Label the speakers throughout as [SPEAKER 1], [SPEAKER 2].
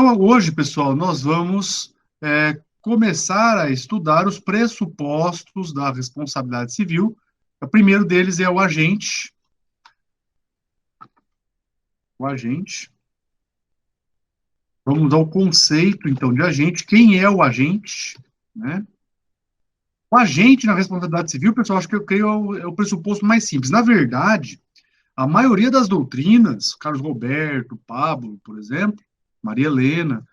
[SPEAKER 1] Então, hoje, pessoal, nós vamos começar a estudar os pressupostos da responsabilidade civil. O primeiro deles é o agente. O agente. Vamos ao conceito, então, de agente. Quem é o agente? Né? O agente na responsabilidade civil, pessoal, acho que eu creio é o pressuposto mais simples. Na verdade, a maioria das doutrinas, Carlos Roberto, Pablo, por exemplo, Maria Helena,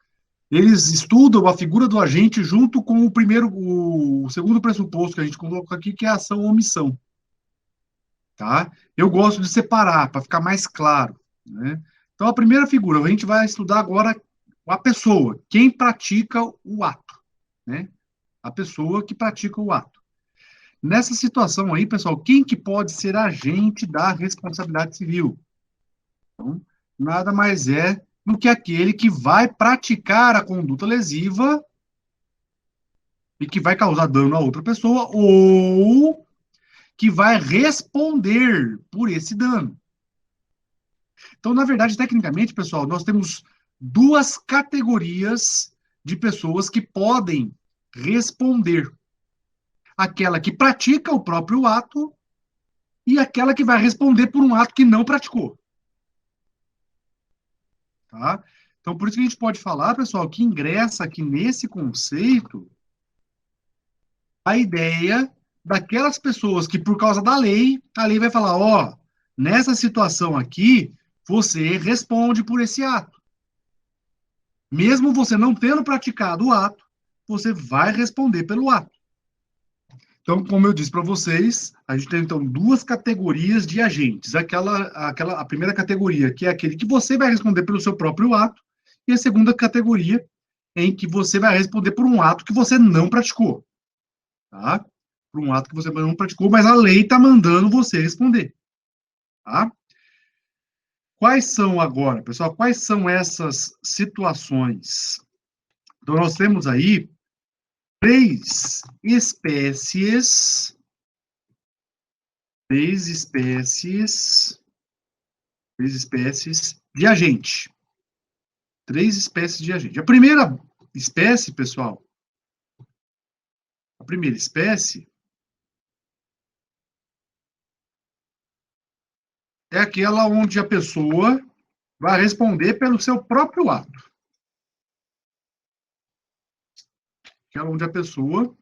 [SPEAKER 1] eles estudam a figura do agente junto com o segundo pressuposto que a gente coloca aqui, que é a ação ou omissão. Tá? Eu gosto de separar, para ficar mais claro. Né? Então, a primeira figura, a gente vai estudar agora a pessoa, quem pratica o ato. Né? A pessoa que pratica o ato. Nessa situação aí, pessoal, quem que pode ser agente da responsabilidade civil? Então, nada mais é do que aquele que vai praticar a conduta lesiva e que vai causar dano a outra pessoa ou que vai responder por esse dano. Então, na verdade, tecnicamente, pessoal, nós temos duas categorias de pessoas que podem responder. Aquela que pratica o próprio ato e aquela que vai responder por um ato que não praticou. Tá? Então, por isso que a gente pode falar, pessoal, que ingressa aqui nesse conceito a ideia daquelas pessoas que, por causa da lei, a lei vai falar, ó, nessa situação aqui, você responde por esse ato. Mesmo você não tendo praticado o ato, você vai responder pelo ato. Então, como eu disse para vocês, a gente tem, então, duas categorias de agentes. A primeira categoria, que é aquele que você vai responder pelo seu próprio ato, e a segunda categoria, em que você vai responder por um ato que você não praticou. Tá? Por um ato que você não praticou, mas a lei está mandando você responder. Tá? Quais são agora, pessoal, quais são essas situações? Então, nós temos aí três espécies de agente. Três espécies de agente. A primeira espécie, pessoal, é aquela onde a pessoa vai responder pelo seu próprio ato. Aquela onde a pessoa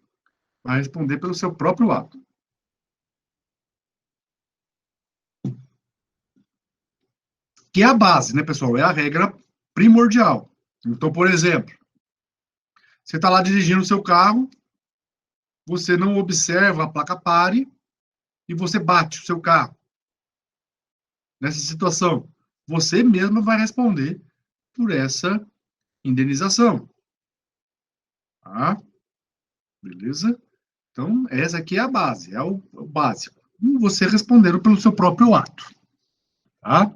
[SPEAKER 1] vai responder pelo seu próprio ato. Que é a base, né, pessoal? É a regra primordial. Então, por exemplo, você está lá dirigindo o seu carro, você não observa a placa pare e você bate o seu carro. Nessa situação, você mesmo vai responder por essa indenização. Tá? Beleza? Então, essa aqui é a base, é o básico. Você respondendo pelo seu próprio ato. Tá?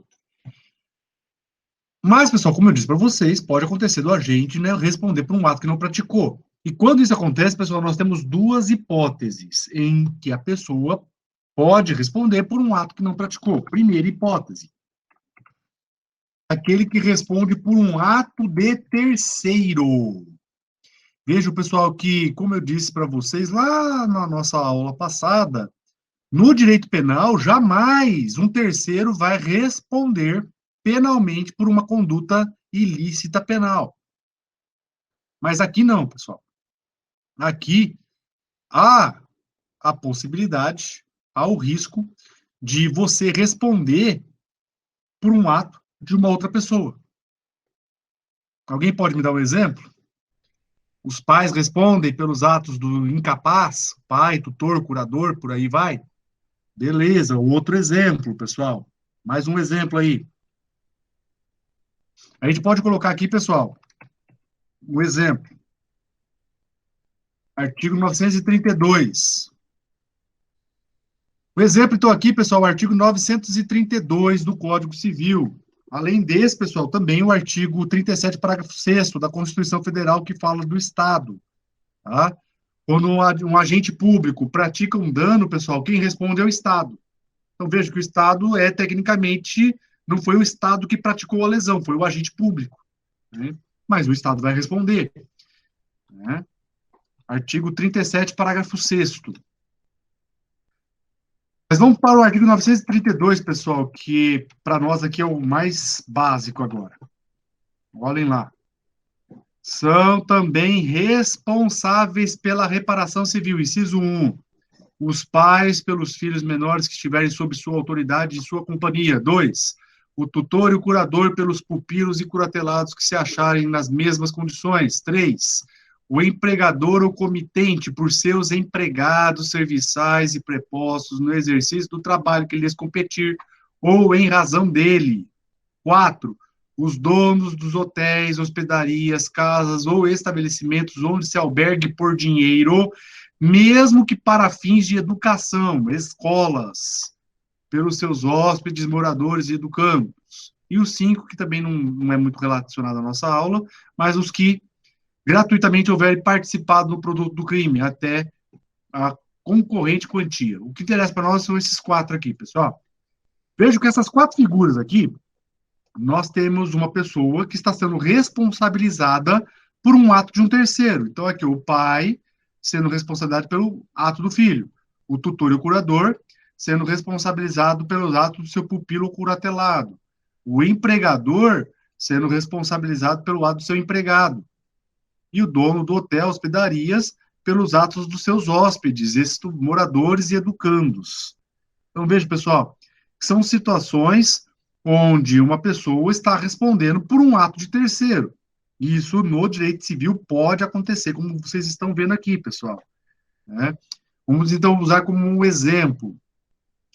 [SPEAKER 1] Mas, pessoal, como eu disse para vocês, pode acontecer do agente, né, responder por um ato que não praticou. E quando isso acontece, pessoal, nós temos duas hipóteses em que a pessoa pode responder por um ato que não praticou. Primeira hipótese. Aquele que responde por um ato de terceiro. Veja, pessoal, que, como eu disse para vocês lá na nossa aula passada, no direito penal, jamais um terceiro vai responder penalmente por uma conduta ilícita penal. Mas aqui não, pessoal. Aqui há a possibilidade, há o risco de você responder por um ato de uma outra pessoa. Alguém pode me dar um exemplo? Os pais respondem pelos atos do incapaz, pai, tutor, curador, por aí vai. Beleza, outro exemplo, pessoal. Mais um exemplo aí. A gente pode colocar aqui, pessoal, um exemplo. Artigo 932. O exemplo, então, aqui, pessoal, o artigo 932 do Código Civil. Além desse, pessoal, também o artigo 37, parágrafo 6º da Constituição Federal, que fala do Estado. Tá? Quando um agente público pratica um dano, pessoal, quem responde é o Estado. Então, veja que o Estado tecnicamente, não foi o Estado que praticou a lesão, foi o agente público. Né? mas o Estado vai responder, né? Artigo 37, parágrafo 6º. Mas vamos para o artigo 932, pessoal, que para nós aqui é o mais básico agora. Olhem lá. São também responsáveis pela reparação civil. Inciso 1. Os pais pelos filhos menores que estiverem sob sua autoridade e sua companhia. 2. O tutor e o curador pelos pupilos e curatelados que se acharem nas mesmas condições. 3. O empregador ou comitente por seus empregados serviçais e prepostos no exercício do trabalho que lhes competir ou em razão dele. 4. Os donos dos hotéis, hospedarias, casas ou estabelecimentos onde se albergue por dinheiro, mesmo que para fins de educação, escolas, pelos seus hóspedes, moradores e educandos. E os 5, que também não é muito relacionado à nossa aula, mas os que gratuitamente houverem participado no produto do crime, até a concorrente quantia. O que interessa para nós são esses 4 aqui, pessoal. Vejo que essas 4 figuras aqui, nós temos uma pessoa que está sendo responsabilizada por um ato de um terceiro. Então, aqui, o pai sendo responsabilizado pelo ato do filho, o tutor e o curador sendo responsabilizado pelos atos do seu pupilo ou curatelado, o empregador sendo responsabilizado pelo ato do seu empregado, e o dono do hotel, hospedarias, pelos atos dos seus hóspedes, moradores e educandos. Então, veja, pessoal, são situações onde uma pessoa está respondendo por um ato de terceiro. Isso no direito civil pode acontecer, como vocês estão vendo aqui, pessoal, né? Vamos então usar como um exemplo,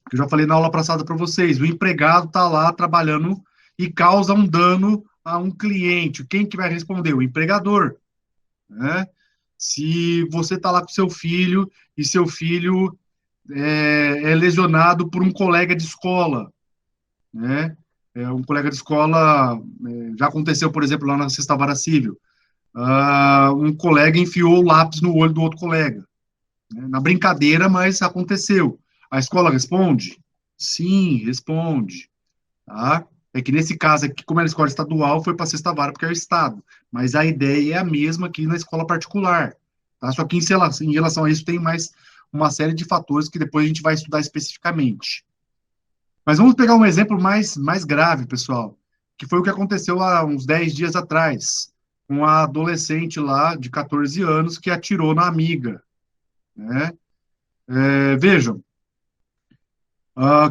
[SPEAKER 1] que eu já falei na aula passada para vocês. O empregado está lá trabalhando e causa um dano a um cliente. Quem que vai responder? O empregador, né? Se você está lá com seu filho e seu filho é lesionado por um colega de escola, né? Um colega de escola, já aconteceu, por exemplo, lá na Sexta Vara Civil, um colega enfiou o lápis no olho do outro colega, né? Na brincadeira, mas aconteceu. A escola responde? Sim, responde, tá? É que nesse caso aqui, como é a escola estadual, foi para a Sexta Vara, porque é o Estado, mas a ideia é a mesma aqui na escola particular, tá? Só que em relação a isso tem mais uma série de fatores que depois a gente vai estudar especificamente. Mas vamos pegar um exemplo mais grave, pessoal, que foi o que aconteceu há uns 10 dias atrás, com a adolescente lá de 14 anos que atirou na amiga, né? Vejam,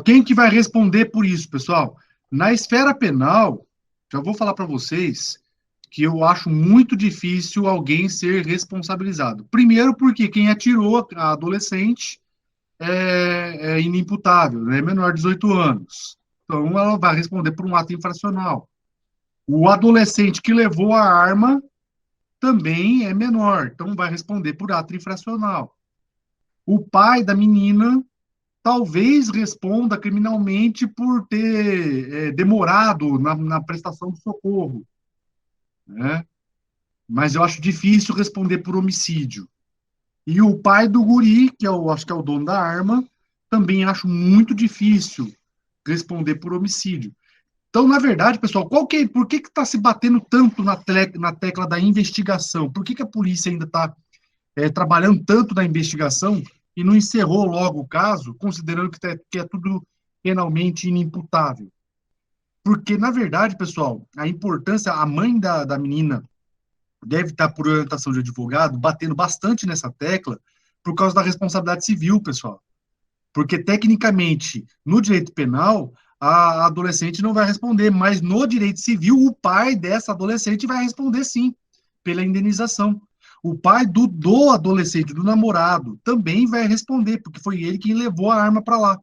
[SPEAKER 1] quem que vai responder por isso, pessoal? Na esfera penal, já vou falar para vocês que eu acho muito difícil alguém ser responsabilizado. Primeiro porque quem atirou a adolescente é inimputável, é menor de 18 anos. Então, ela vai responder por um ato infracional. O adolescente que levou a arma também é menor, então vai responder por ato infracional. O pai da menina talvez responda criminalmente por ter demorado na prestação do socorro, né? Mas eu acho difícil responder por homicídio. E o pai do guri, que acho que é o dono da arma, também acho muito difícil responder por homicídio. Então, na verdade, pessoal, por que está se batendo tanto na tecla da investigação? Por que a polícia ainda está trabalhando tanto na investigação e não encerrou logo o caso, considerando que é tudo penalmente inimputável? Porque, na verdade, pessoal, a importância, a mãe da menina deve estar, por orientação de advogado, batendo bastante nessa tecla por causa da responsabilidade civil, pessoal. Porque, tecnicamente, no direito penal, a adolescente não vai responder, mas no direito civil, o pai dessa adolescente vai responder, sim, pela indenização. O pai do adolescente, do namorado, também vai responder, porque foi ele quem levou a arma para lá.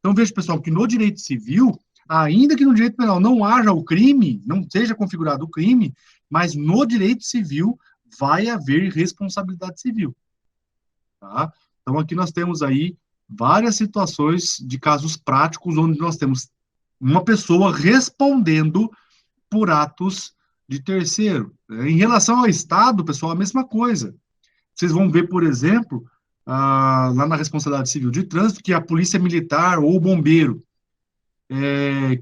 [SPEAKER 1] Então, veja, pessoal, que no direito civil, ainda que no direito penal não haja o crime, não seja configurado o crime, mas no direito civil vai haver responsabilidade civil, tá? Então, aqui nós temos aí várias situações de casos práticos onde nós temos uma pessoa respondendo por atos de terceiro. Em relação ao Estado, pessoal, a mesma coisa. Vocês vão ver, por exemplo, lá na responsabilidade civil de trânsito, que a polícia militar ou o bombeiro,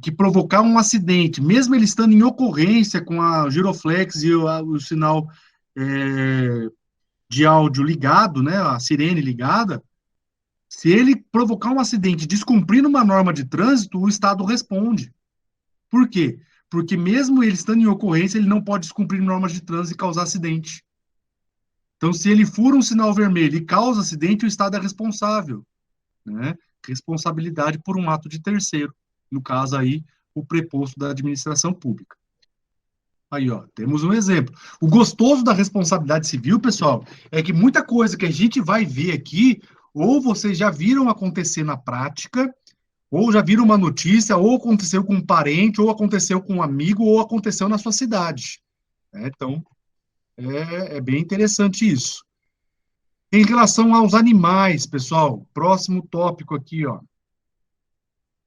[SPEAKER 1] que provocar um acidente, mesmo ele estando em ocorrência com a giroflex e o sinal é, de áudio ligado, né, a sirene ligada, se ele provocar um acidente descumprindo uma norma de trânsito, o Estado responde. Por quê? Porque mesmo ele estando em ocorrência, ele não pode descumprir normas de trânsito e causar acidente. Então, se ele fura um sinal vermelho e causa acidente, o Estado é responsável, né? Responsabilidade por um ato de terceiro. No caso aí, o preposto da administração pública. Aí, ó, temos um exemplo. O gostoso da responsabilidade civil, pessoal, é que muita coisa que a gente vai ver aqui, ou vocês já viram acontecer na prática, ou já viram uma notícia, ou aconteceu com um parente, ou aconteceu com um amigo, ou aconteceu na sua cidade. Então, é bem interessante isso. Em relação aos animais, pessoal, próximo tópico aqui, ó.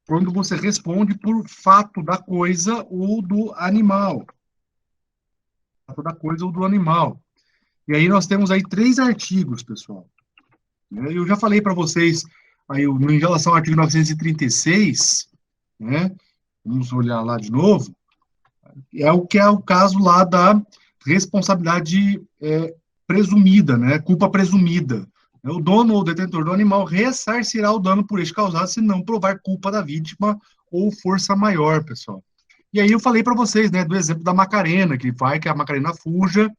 [SPEAKER 1] Quando você responde por fato da coisa ou do animal. Fato da coisa ou do animal. E aí nós temos aí 3 artigos, pessoal. Eu já falei para vocês, aí, em relação ao artigo 936, né? Vamos olhar lá de novo. É o que é o caso lá da responsabilidade presumida, né? Culpa presumida. O dono ou detentor do animal ressarcirá o dano por este causado se não provar culpa da vítima ou força maior, pessoal. E aí eu falei para vocês, né, do exemplo da Macarena, que vai que a Macarena fuja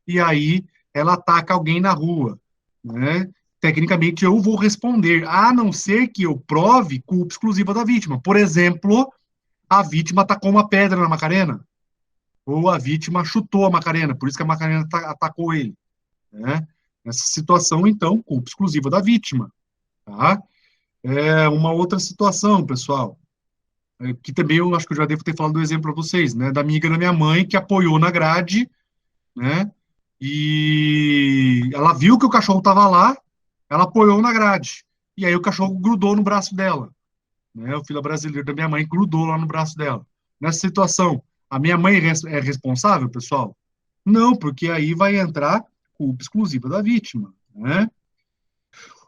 [SPEAKER 1] e aí ela ataca alguém na rua, né? Tecnicamente eu vou responder, a não ser que eu prove culpa exclusiva da vítima. Por exemplo, a vítima atacou uma pedra na Macarena, ou a vítima chutou a Macarena, por isso que a Macarena atacou ele, né? Nessa situação, então, culpa exclusiva da vítima, tá? Uma outra situação, pessoal, que também eu acho que eu já devo ter falado do exemplo para vocês, né? Da amiga da minha mãe que apoiou na grade, né? E ela viu que o cachorro estava lá, ela apoiou na grade. E aí o cachorro grudou no braço dela, né? O filho brasileiro da minha mãe grudou lá no braço dela. Nessa situação, a minha mãe é responsável, pessoal? Não, porque aí vai entrar culpa exclusiva da vítima, né?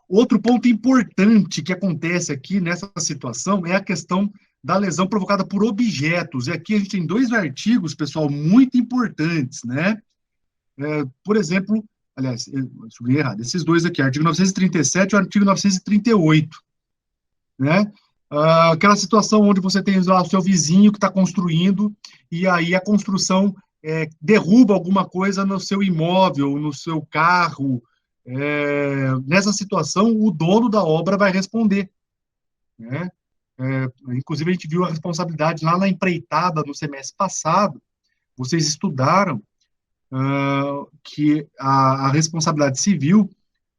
[SPEAKER 1] Outro ponto importante que acontece aqui nessa situação é a questão da lesão provocada por objetos. E aqui a gente tem 2 artigos, pessoal, muito importantes, né? Por exemplo, aliás, eu sublinhei errado, esses 2 aqui, artigo 937 e o artigo 938, né? Aquela situação onde você tem lá o seu vizinho que está construindo e aí a construção derruba alguma coisa no seu imóvel, no seu carro. Nessa situação, o dono da obra vai responder, né? Inclusive, a gente viu a responsabilidade lá na empreitada no semestre passado. Vocês estudaram que a responsabilidade civil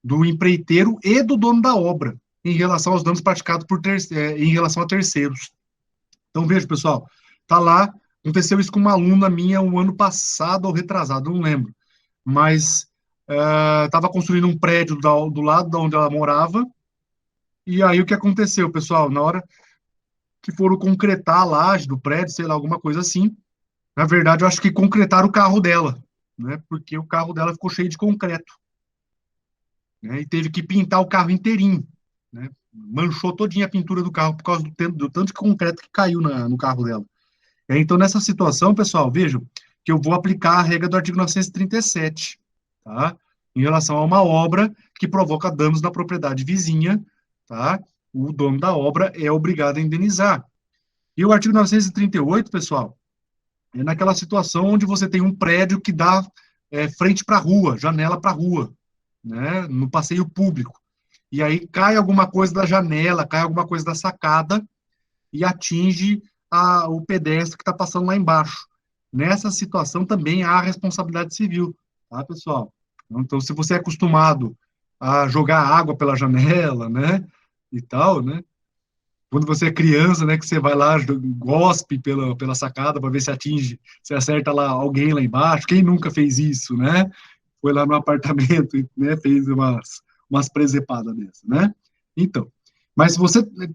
[SPEAKER 1] do empreiteiro e do dono da obra em relação aos danos praticados em relação a terceiros. Então, veja, pessoal, tá lá, aconteceu isso com uma aluna minha um ano passado ou retrasado, não lembro, mas estava construindo um prédio do lado de onde ela morava, e aí o que aconteceu, pessoal? Na hora que foram concretar a laje do prédio, sei lá, alguma coisa assim, na verdade, eu acho que concretaram o carro dela, né? Porque o carro dela ficou cheio de concreto, né? E teve que pintar o carro inteirinho, né? Manchou todinha a pintura do carro por causa do tanto de concreto que caiu no carro dela. Então, nessa situação, pessoal, vejam que eu vou aplicar a regra do artigo 937, tá? Em relação a uma obra que provoca danos na propriedade vizinha, tá? O dono da obra é obrigado a indenizar. E o artigo 938, pessoal, é naquela situação onde você tem um prédio que dá frente para a rua, janela para a rua, né? No passeio público. E aí cai alguma coisa da janela, cai alguma coisa da sacada e atinge o pedestre que está passando lá embaixo. Nessa situação também há responsabilidade civil, tá, pessoal? Então, se você é acostumado a jogar água pela janela, né, e tal, né, quando você é criança, né, que você vai lá, gospe pela sacada para ver se atinge, se acerta lá alguém lá embaixo, quem nunca fez isso, né? Foi lá no apartamento e, né, fez umas presepadas dessas, né? Então, mas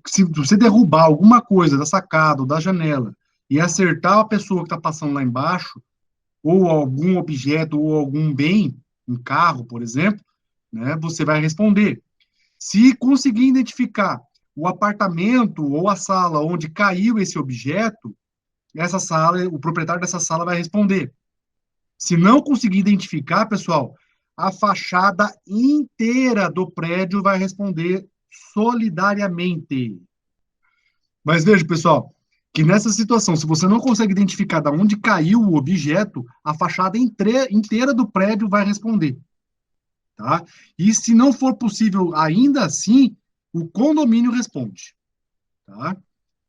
[SPEAKER 1] se você derrubar alguma coisa da sacada ou da janela e acertar a pessoa que está passando lá embaixo, ou algum objeto ou algum bem, um carro, por exemplo, né, você vai responder. Se conseguir identificar o apartamento ou a sala onde caiu esse objeto, essa sala, o proprietário dessa sala vai responder. Se não conseguir identificar, pessoal, a fachada inteira do prédio vai responder solidariamente. Mas veja, pessoal, que nessa situação, se você não consegue identificar de onde caiu o objeto, a fachada inteira do prédio vai responder, tá? E se não for possível ainda assim, o condomínio responde, tá?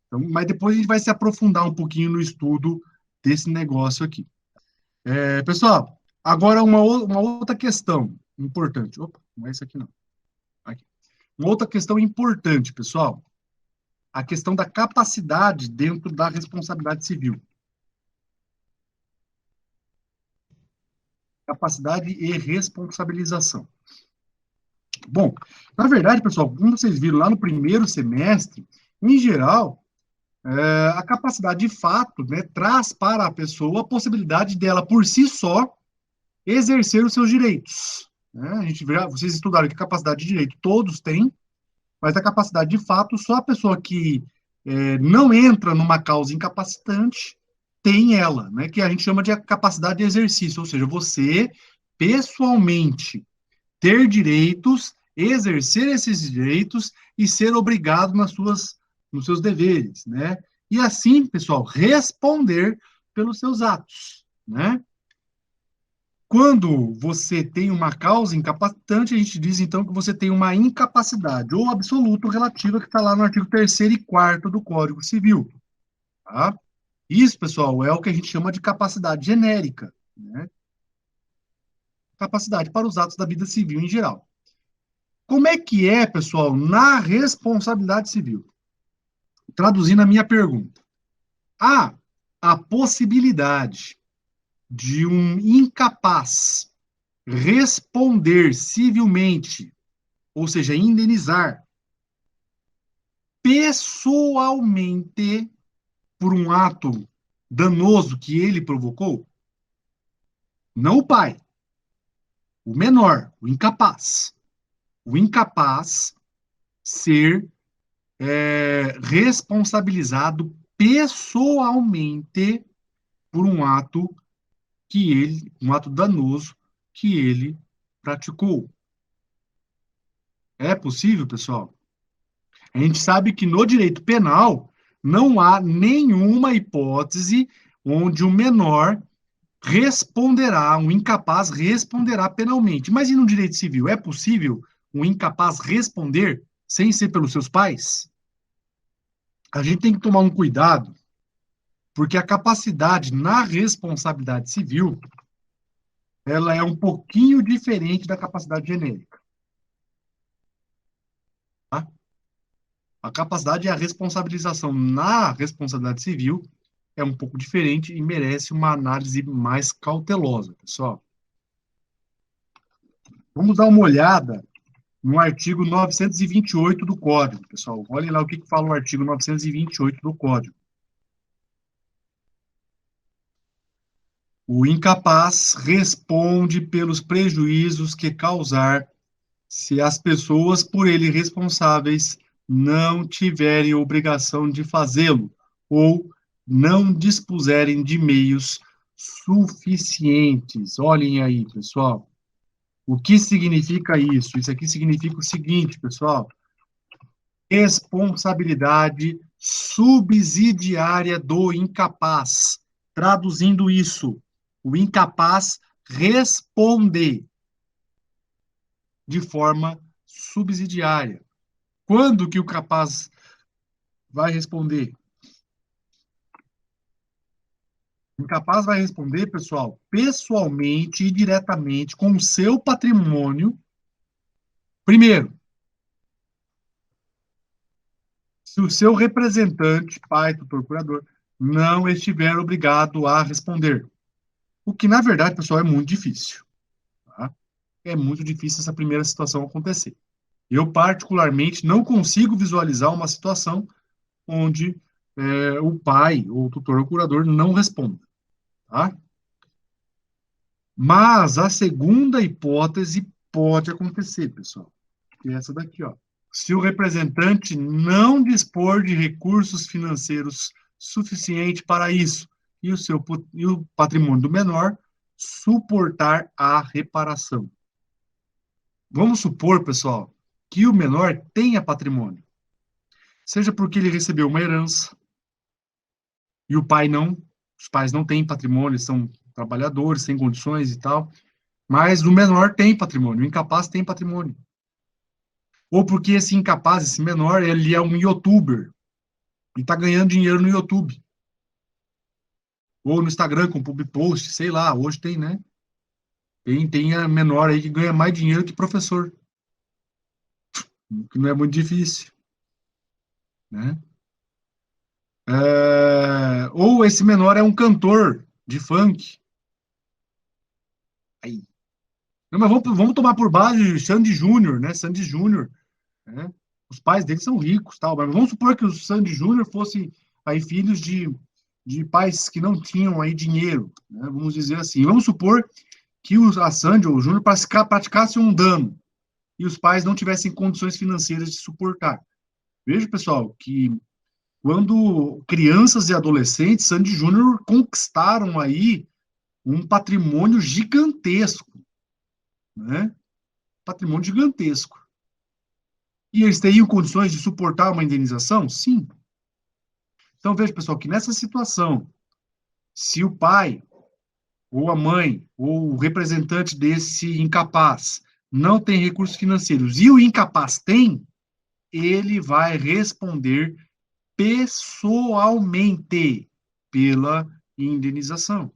[SPEAKER 1] Então, mas depois a gente vai se aprofundar um pouquinho no estudo desse negócio aqui. Pessoal, agora uma outra questão importante. Opa, não é isso aqui não. Aqui. Uma outra questão importante, pessoal. A questão da capacidade dentro da responsabilidade civil. Capacidade e responsabilização. Bom, na verdade, pessoal, como vocês viram lá no primeiro semestre, em geral, a capacidade de fato, né, traz para a pessoa a possibilidade dela, por si só, exercer os seus direitos. Né? A gente vê, vocês estudaram que capacidade de direito todos têm, mas a capacidade de fato, só a pessoa que não entra numa causa incapacitante tem ela, né? Que a gente chama de capacidade de exercício, ou seja, você pessoalmente ter direitos, exercer esses direitos e ser obrigado nos seus deveres, né? E assim, pessoal, responder pelos seus atos, né? Quando você tem uma causa incapacitante, a gente diz então que você tem uma incapacidade ou absoluto relativa que está lá no artigo 3º e 4º do Código Civil. Tá? Isso, pessoal, é o que a gente chama de capacidade genérica, né? Capacidade para os atos da vida civil em geral. Como é que é, pessoal, na responsabilidade civil? Traduzindo a minha pergunta. Há a possibilidade de um incapaz responder civilmente, ou seja, indenizar pessoalmente por um ato danoso que ele provocou? Não o pai, o menor, o incapaz. O incapaz ser responsabilizado pessoalmente por um ato danoso que ele praticou. É possível, pessoal? A gente sabe que no direito penal não há nenhuma hipótese onde o menor responderá, um incapaz responderá penalmente. Mas e no direito civil? É possível um incapaz responder sem ser pelos seus pais? A gente tem que tomar um cuidado, porque a capacidade na responsabilidade civil, ela é um pouquinho diferente da capacidade genérica. Tá? A capacidade e a responsabilização na responsabilidade civil é um pouco diferente e merece uma análise mais cautelosa, pessoal. Vamos dar uma olhada no artigo 928 do Código, pessoal. Olhem lá o que fala o artigo 928 do Código. O incapaz responde pelos prejuízos que causar se as pessoas por ele responsáveis não tiverem obrigação de fazê-lo ou não dispuserem de meios suficientes. Olhem aí, pessoal. O que significa isso? Isso aqui significa o seguinte, pessoal: responsabilidade subsidiária do incapaz. Traduzindo isso, o incapaz responde de forma subsidiária. Quando que o capaz vai responder? O incapaz vai responder, pessoal, pessoalmente e diretamente com o seu patrimônio. Primeiro, se o seu representante, pai, tutor, curador, não estiver obrigado a responder. O que, na verdade, pessoal, é muito difícil. Tá? É muito difícil essa primeira situação acontecer. Eu, particularmente, não consigo visualizar uma situação onde o pai, ou o tutor ou curador não responda. Tá? Mas a segunda hipótese pode acontecer, pessoal. Que é essa daqui, ó. se o representante não dispor de recursos financeiros suficiente para isso e o patrimônio do menor suportar a reparação. Vamos supor, pessoal, que o menor tenha patrimônio, seja porque ele recebeu uma herança e o pai não, os pais não têm patrimônio, são trabalhadores, sem condições e tal, mas o menor tem patrimônio, o incapaz tem patrimônio. Ou porque esse incapaz, esse menor, ele é um youtuber e está ganhando dinheiro no YouTube. Ou no Instagram com public post, sei lá, hoje tem, né? Tem a menor aí que ganha mais dinheiro que professor, que não é muito difícil, né? Ou esse menor é um cantor de funk. Aí. Não, mas vamos tomar por base Sandy Júnior, né? Sandy Júnior, né? Os pais dele são ricos, tal. Mas vamos supor que o Sandy Júnior fosse aí filhos de pais que não tinham aí dinheiro, né? Vamos dizer assim. Vamos supor que a Sandy ou o Júnior praticasse um dano e os pais não tivessem condições financeiras de suportar. Veja, pessoal, que quando crianças e adolescentes, Sandy Júnior conquistaram aí um patrimônio gigantesco, né? Patrimônio gigantesco. E eles teriam condições de suportar uma indenização? Sim. Então, veja, pessoal, que nessa situação, se o pai, ou a mãe, ou o representante desse incapaz não tem recursos financeiros e o incapaz tem, ele vai responder pessoalmente pela indenização.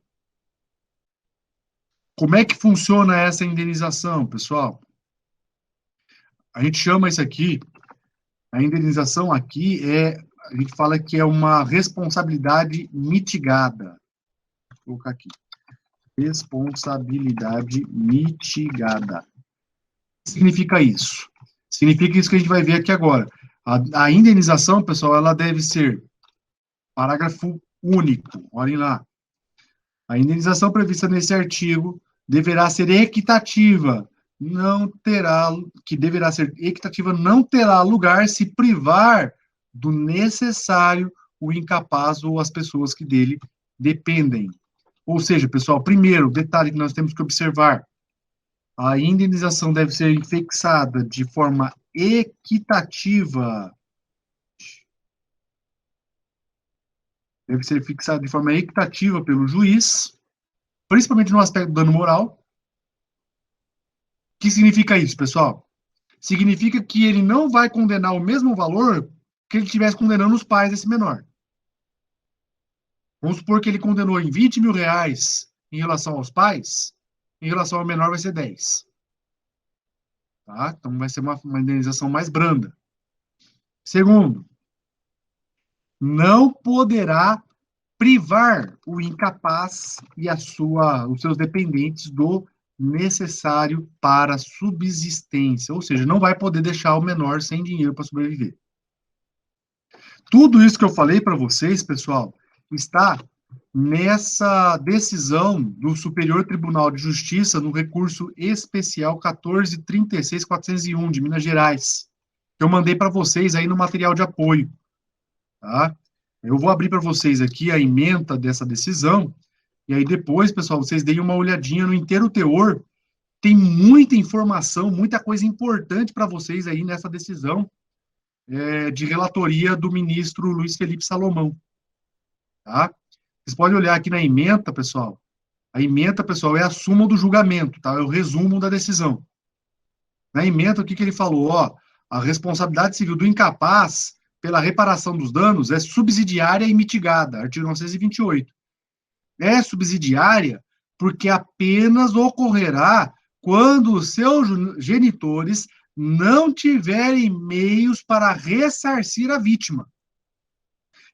[SPEAKER 1] Como é que funciona essa indenização, pessoal? A gente chama isso aqui, a indenização aqui a gente fala que é uma responsabilidade mitigada. Vou colocar aqui. Responsabilidade mitigada. O que significa isso? Significa isso que a gente vai ver aqui agora. A indenização, pessoal, ela deve ser parágrafo único. Olhem lá. A indenização prevista nesse artigo deverá ser equitativa, não terá lugar se privar do necessário o incapaz ou as pessoas que dele dependem. Ou seja, pessoal, primeiro, detalhe que nós temos que observar, a indenização deve ser fixada de forma equitativa. Deve ser fixada de forma equitativa pelo juiz, principalmente no aspecto do dano moral. O que significa isso, pessoal? Significa que ele não vai condenar o mesmo valor que ele estivesse condenando os pais desse menor. Vamos supor que ele condenou em 20 mil reais em relação aos pais, em relação ao menor vai ser 10. Tá? Então vai ser uma indenização mais branda. Segundo, não poderá privar o incapaz e os seus dependentes do necessário para subsistência, ou seja, não vai poder deixar o menor sem dinheiro para sobreviver. Tudo isso que eu falei para vocês, pessoal, está nessa decisão do Superior Tribunal de Justiça no recurso especial 14.36.401 de Minas Gerais, que eu mandei para vocês aí no material de apoio, tá? Eu vou abrir para vocês aqui a ementa dessa decisão, e aí depois, pessoal, vocês deem uma olhadinha no inteiro teor. Tem muita informação, muita coisa importante para vocês aí nessa decisão de relatoria do ministro Luiz Felipe Salomão. Tá? Vocês podem olhar aqui na ementa, pessoal. A ementa, pessoal, é a súmula do julgamento, tá? É o resumo da decisão. Na ementa, o que ele falou? Ó, a responsabilidade civil do incapaz pela reparação dos danos é subsidiária e mitigada, artigo 928. É subsidiária porque apenas ocorrerá quando os seus genitores não tiverem meios para ressarcir a vítima.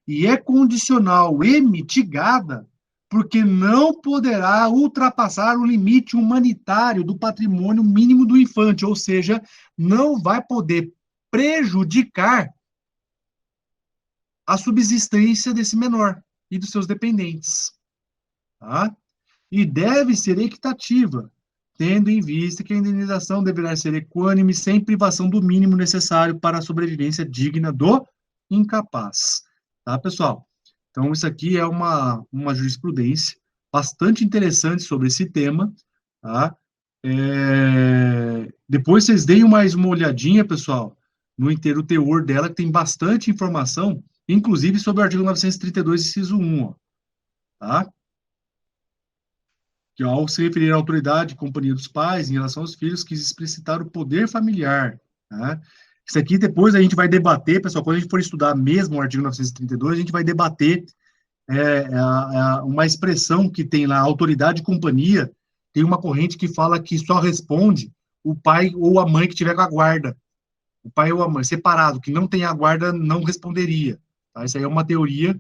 [SPEAKER 1] E é condicional e mitigada porque não poderá ultrapassar o limite humanitário do patrimônio mínimo do infante, ou seja, não vai poder prejudicar a subsistência desse menor e dos seus dependentes. Tá? E deve ser equitativa, tendo em vista que a indenização deverá ser equânime, sem privação do mínimo necessário para a sobrevivência digna do incapaz. Tá, pessoal? Então, isso aqui é uma jurisprudência bastante interessante sobre esse tema, tá? Depois vocês deem mais uma olhadinha, pessoal, no inteiro teor dela, que tem bastante informação, inclusive sobre o artigo 932, inciso 1, ó, tá? Que ao se referir à autoridade e companhia dos pais em relação aos filhos, quis explicitar o poder familiar, tá? Isso aqui depois a gente vai debater, pessoal, quando a gente for estudar mesmo o artigo 932, a gente vai debater uma expressão que tem lá, autoridade e companhia, tem uma corrente que fala que só responde o pai ou a mãe que tiver com a guarda. O pai ou a mãe, separado, que não tem a guarda, não responderia. Tá? Isso aí é uma teoria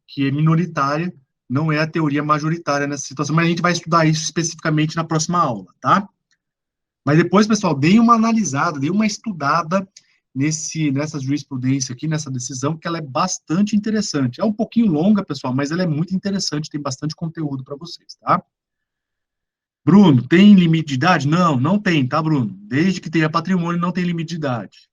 [SPEAKER 1] que é minoritária, não é a teoria majoritária nessa situação, mas a gente vai estudar isso especificamente na próxima aula, tá? Mas depois, pessoal, deem uma analisada, deem uma estudada nessa jurisprudência aqui, nessa decisão, que ela é bastante interessante. É um pouquinho longa, pessoal, mas ela é muito interessante, tem bastante conteúdo para vocês, tá? Bruno, tem limite de idade? Não, não tem, tá, Bruno? Desde que tenha patrimônio, não tem limite de idade.